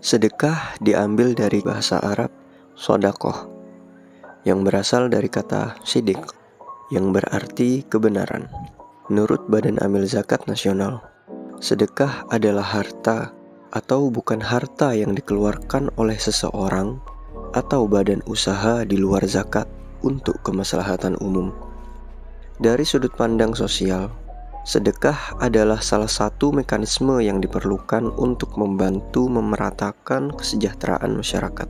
Sedekah diambil dari bahasa Arab sodakoh, yang berasal dari kata sidik, yang berarti kebenaran. Menurut Badan Amil Zakat Nasional, sedekah adalah harta atau bukan harta yang dikeluarkan oleh seseorang atau badan usaha di luar zakat untuk kemaslahatan umum. Dari sudut pandang sosial, sedekah adalah salah satu mekanisme yang diperlukan untuk membantu memeratakan kesejahteraan masyarakat.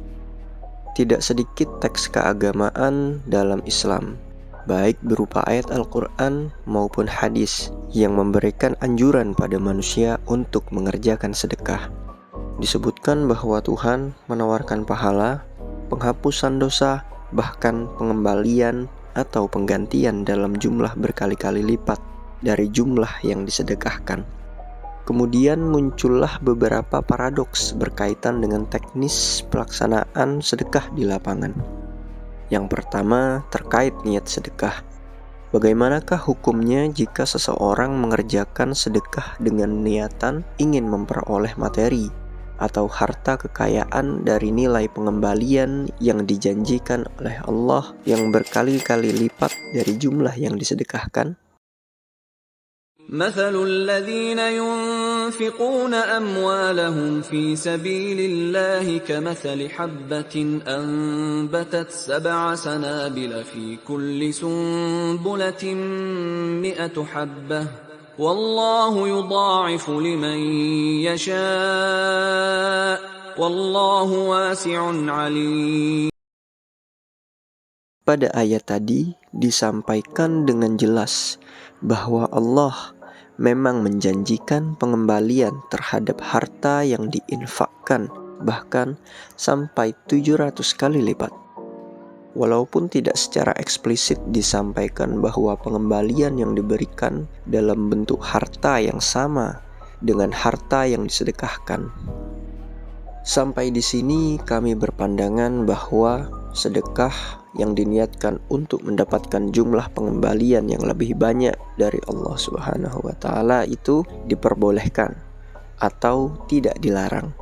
Tidak sedikit teks keagamaan dalam Islam, baik berupa ayat Al-Quran maupun hadis, yang memberikan anjuran pada manusia untuk mengerjakan sedekah. Disebutkan bahwa Tuhan menawarkan pahala, penghapusan dosa, bahkan pengembalian atau penggantian dalam jumlah berkali-kali lipat dari jumlah yang disedekahkan. Kemudian muncullah beberapa paradoks berkaitan dengan teknis pelaksanaan sedekah di lapangan. Yang pertama, terkait niat sedekah. Bagaimanakah hukumnya jika seseorang mengerjakan sedekah dengan niatan ingin memperoleh materi atau harta kekayaan dari nilai pengembalian yang dijanjikan oleh Allah yang berkali-kali lipat dari jumlah yang disedekahkan? مثل الذين ينفقون أموالهم في سبيل الله كمثل حبة أنبتت 7 سنابل في كل سنبلة 100 حبة والله يضاعف لمن يشاء والله واسع عليم. Pada ayat tadi disampaikan dengan jelas bahwa Allah memang menjanjikan pengembalian terhadap harta yang diinfakkan, bahkan sampai 700 kali lipat. Walaupun tidak secara eksplisit disampaikan bahwa pengembalian yang diberikan dalam bentuk harta yang sama dengan harta yang disedekahkan. Sampai di sini kami berpandangan bahwa sedekah yang diniatkan untuk mendapatkan jumlah pengembalian yang lebih banyak dari Allah Subhanahu wa Ta'ala itu diperbolehkan atau tidak dilarang.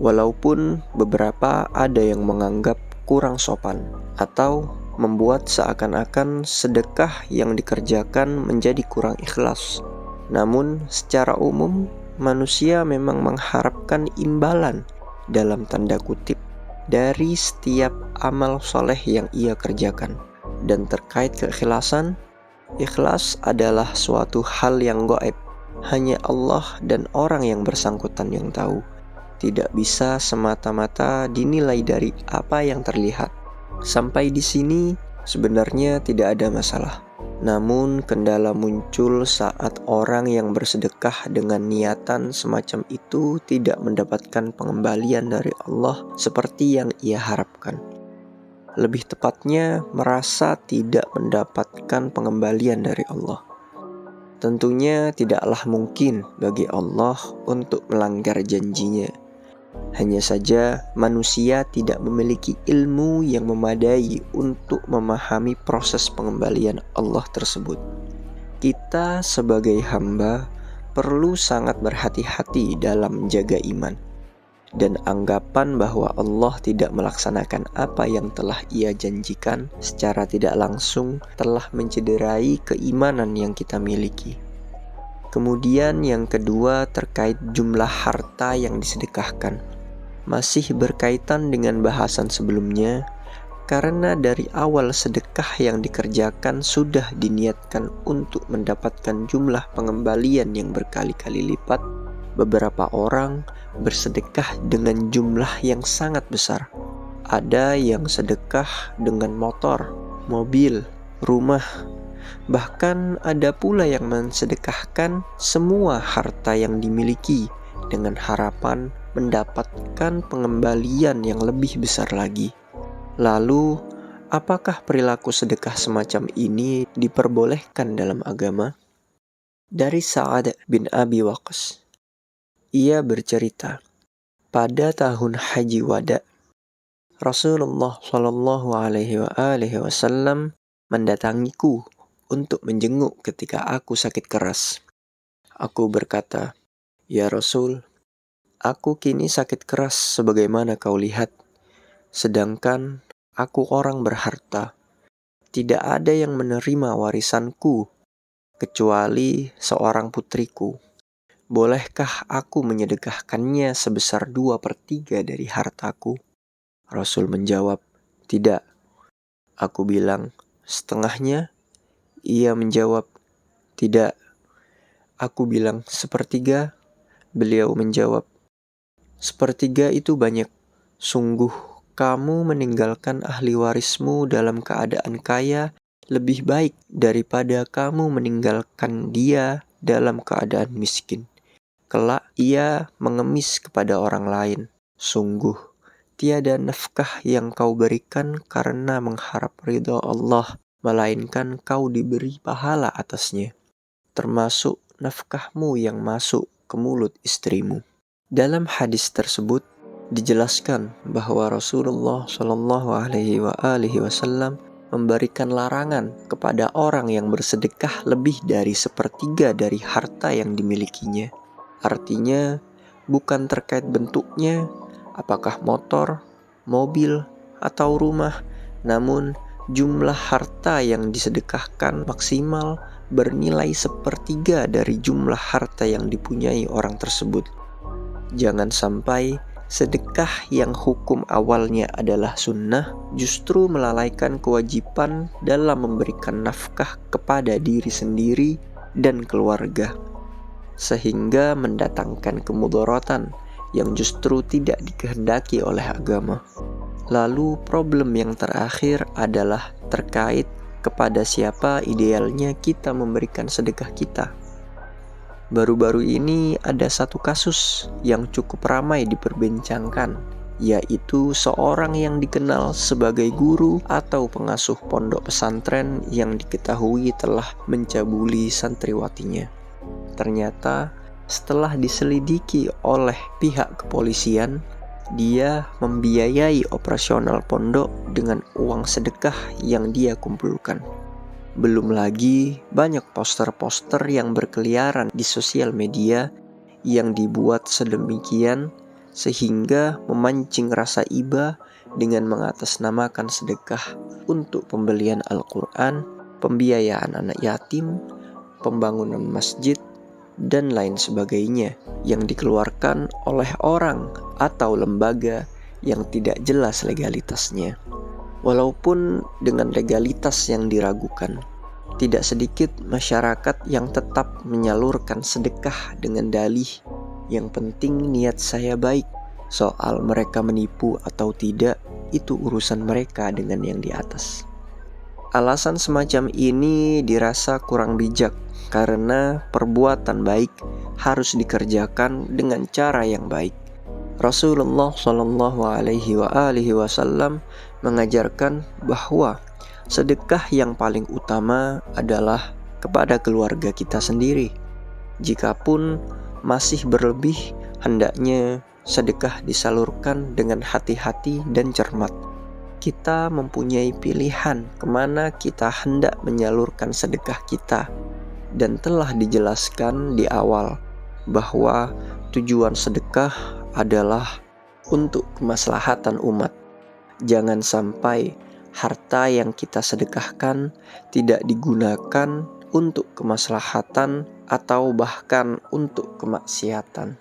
Walaupun beberapa ada yang menganggap kurang sopan atau membuat seakan-akan sedekah yang dikerjakan menjadi kurang ikhlas. Namun secara umum manusia memang mengharapkan imbalan dalam tanda kutip dari setiap amal soleh yang ia kerjakan. Dan terkait keikhlasan, ikhlas adalah suatu hal yang gaib. Hanya Allah dan orang yang bersangkutan yang tahu. Tidak bisa semata-mata dinilai dari apa yang terlihat. Sampai di sini sebenarnya tidak ada masalah. Namun kendala muncul saat orang yang bersedekah dengan niatan semacam itu tidak mendapatkan pengembalian dari Allah seperti yang ia harapkan. Lebih tepatnya merasa tidak mendapatkan pengembalian dari Allah. Tentunya tidaklah mungkin bagi Allah untuk melanggar janjinya. Hanya saja manusia tidak memiliki ilmu yang memadai untuk memahami proses pengembalian Allah tersebut. Kita sebagai hamba perlu sangat berhati-hati dalam menjaga iman. Dan anggapan bahwa Allah tidak melaksanakan apa yang telah ia janjikan secara tidak langsung telah mencederai keimanan yang kita miliki. Kemudian yang kedua terkait jumlah harta yang disedekahkan. Masih berkaitan dengan bahasan sebelumnya, karena dari awal sedekah yang dikerjakan sudah diniatkan untuk mendapatkan jumlah pengembalian yang berkali-kali lipat, beberapa orang bersedekah dengan jumlah yang sangat besar. Ada yang sedekah dengan motor, mobil, rumah. Bahkan ada pula yang mensedekahkan semua harta yang dimiliki dengan harapan mendapatkan pengembalian yang lebih besar lagi. Lalu, apakah perilaku sedekah semacam ini diperbolehkan dalam agama? Dari Sa'ad bin Abi Waqqas, ia bercerita, pada tahun Haji Wada, Rasulullah Shallallahu Alaihi Wasallam mendatangiku untuk menjenguk ketika aku sakit keras. Aku berkata, "Ya Rasul, Aku kini sakit keras sebagaimana kau lihat, sedangkan aku orang berharta. Tidak ada yang menerima warisanku, kecuali seorang putriku. Bolehkah aku menyedekahkannya sebesar 2/3 dari hartaku? Rasul menjawab, tidak. Aku bilang, setengahnya? Ia menjawab, tidak. Aku bilang, sepertiga? Beliau menjawab, sepertiga itu banyak. Sungguh, kamu meninggalkan ahli warismu dalam keadaan kaya lebih baik daripada kamu meninggalkan dia dalam keadaan miskin. Kelak ia mengemis kepada orang lain. Sungguh, tiada nafkah yang kau berikan karena mengharap ridha Allah, melainkan kau diberi pahala atasnya, termasuk nafkahmu yang masuk ke mulut istrimu. Dalam hadis tersebut dijelaskan bahwa Rasulullah Shallallahu Alaihi Wasallam memberikan larangan kepada orang yang bersedekah lebih dari sepertiga dari harta yang dimilikinya. Artinya bukan terkait bentuknya, apakah motor, mobil, atau rumah, namun jumlah harta yang disedekahkan maksimal bernilai sepertiga dari jumlah harta yang dipunyai orang tersebut. Jangan sampai sedekah yang hukum awalnya adalah sunnah justru melalaikan kewajiban dalam memberikan nafkah kepada diri sendiri dan keluarga, sehingga mendatangkan kemudaratan yang justru tidak dikehendaki oleh agama. Lalu problem yang terakhir adalah terkait kepada siapa idealnya kita memberikan sedekah kita. Baru-baru ini ada satu kasus yang cukup ramai diperbincangkan, yaitu seorang yang dikenal sebagai guru atau pengasuh pondok pesantren yang diketahui telah mencabuli santriwatinya. Ternyata setelah diselidiki oleh pihak kepolisian, dia membiayai operasional pondok dengan uang sedekah yang dia kumpulkan. Belum lagi banyak poster-poster yang berkeliaran di sosial media yang dibuat sedemikian sehingga memancing rasa iba dengan mengatasnamakan sedekah untuk pembelian Al-Quran, pembiayaan anak yatim, pembangunan masjid, dan lain sebagainya yang dikeluarkan oleh orang atau lembaga yang tidak jelas legalitasnya. Walaupun dengan legalitas yang diragukan, tidak sedikit masyarakat yang tetap menyalurkan sedekah dengan dalih, yang penting niat saya baik. Soal mereka menipu atau tidak, itu urusan mereka dengan yang di atas. Alasan semacam ini dirasa kurang bijak karena perbuatan baik harus dikerjakan dengan cara yang baik. Rasulullah Shallallahu Alaihi Wasallam mengajarkan bahwa sedekah yang paling utama adalah kepada keluarga kita sendiri. Jikapun masih berlebih, hendaknya sedekah disalurkan dengan hati-hati dan cermat. Kita mempunyai pilihan kemana kita hendak menyalurkan sedekah kita, dan telah dijelaskan di awal bahwa tujuan sedekah adalah untuk kemaslahatan umat. Jangan sampai harta yang kita sedekahkan tidak digunakan untuk kemaslahatan atau bahkan untuk kemaksiatan.